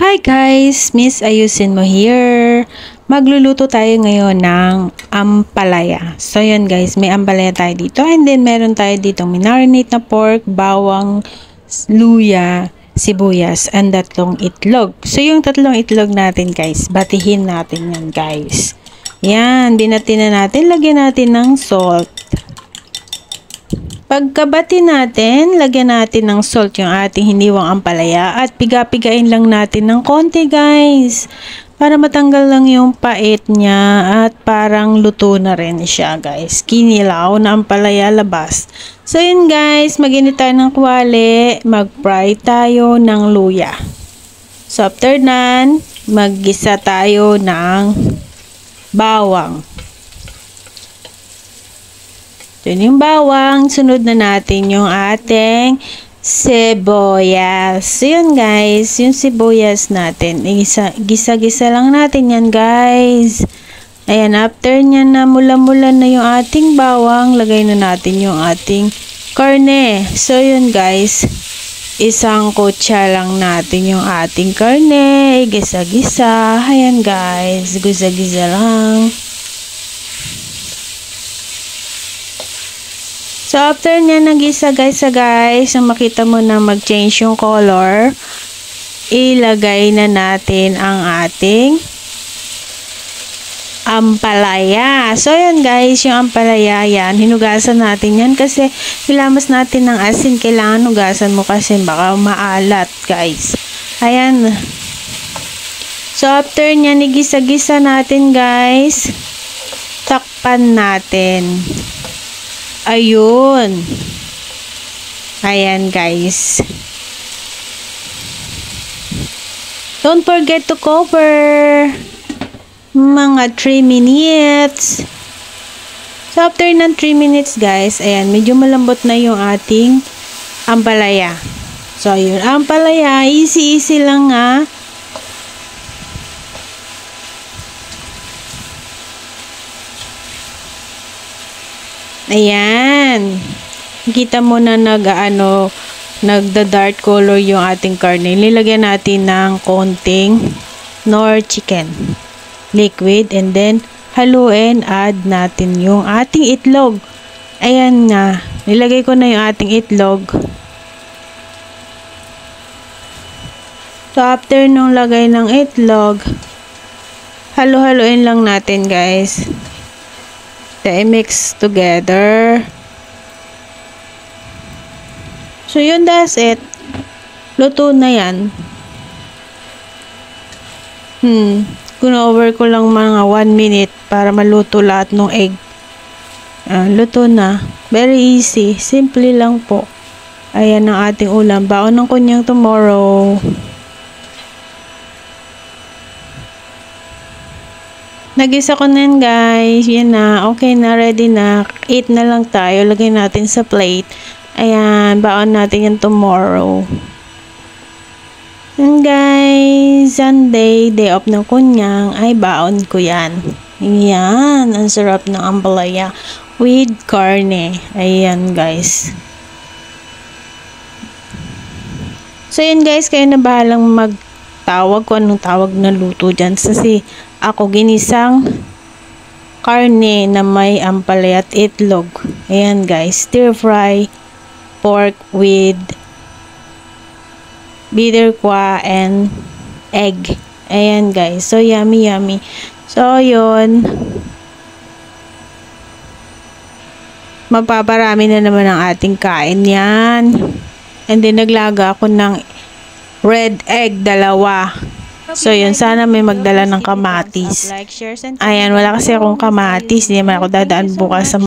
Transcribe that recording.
Hi guys! Miss Ayusin mo here. Magluluto tayo ngayon ng ampalaya. So yun guys, may ampalaya tayo dito and then meron tayo dito minarinate na pork, bawang, luya, sibuyas, and 3 itlog. So yung 3 itlog natin guys, batihin natin yan guys. Yan, binati na natin, lagyan natin ng salt. Pagkabati natin, lagyan natin ng salt yung ating hiniwang ampalaya at piga-pigain lang natin ng konti guys para matanggal lang yung pait niya at parang luto na rin siya guys. Kinilaw na ampalaya labas. So yun guys, mag-init tayo ng kuwali, mag-fry tayo ng luya. So after nan, mag-gisa tayo ng bawang. Yun yung bawang. Sunod na natin yung ating sibuyas. So, yun guys. Yung sibuyas natin. Gisa-gisa lang natin yan guys. Ayan. After nyan na mula-mula na yung ating bawang, lagay na natin yung ating karne. So, yun guys. Isang kutsa lang natin yung ating karne. Gisa-gisa. Ayan guys. Gisa-gisa lang. So, after niya nag-isa guys, yung makita mo na mag-change yung color, ilagay na natin ang ating ampalaya. So, yun guys, yung ampalaya yan, hinugasan natin yan kasi hilamas natin ng asin. Kailangan hugasan mo kasi baka maalat guys. Ayan. So, after niya nigisa-gisa natin guys, takpan natin. Ayun. Ayan guys. Don't forget to cover. Mga 3 minutes. So after ng 3 minutes guys, ayan, medyo malambot na yung ating ampalaya. So ayun, ampalaya, easy lang ha. Ayan. Kita mo na nagda-dark color yung ating karne. Nilagyan natin ng konting nor chicken liquid and then haluin, add natin yung ating itlog. Ayan na. Nilagay ko na yung ating itlog. So after nung lagay ng itlog, halu-haluin lang natin guys. I-mix together. So, yun, that's it. Luto na yan. Kunover ko lang mga 1 minute para maluto lahat ng egg. Luto na. Very easy. Simple lang po. Ayan ang ating ulam. Baon ng kunyang tomorrow. Nagisa ko na yan guys. Yan na. Okay na. Ready na. Eat na lang tayo. Lagay natin sa plate. Ayan. Baon natin yan tomorrow. And guys. Sunday. Day off ng kunyang. Ay baon ko yan. Ayan. Ang sarap ng ampalaya. With carne. Ayan guys. So yun guys. Kayo na bahalang magtawag kung anong tawag na luto dyan. Kasi ako ginisang karne na may ampalaya at itlog. Ayan guys, stir fry pork with bitter kwa and egg. Ayan guys, so yummy. So yun, mapaparami na naman ang ating kain yan. And then naglaga ako ng red egg 2. So, yun. Sana may magdala ng kamatis. Ayan, wala kasi akong kamatis. Hindi naman ako dadaan bukas sa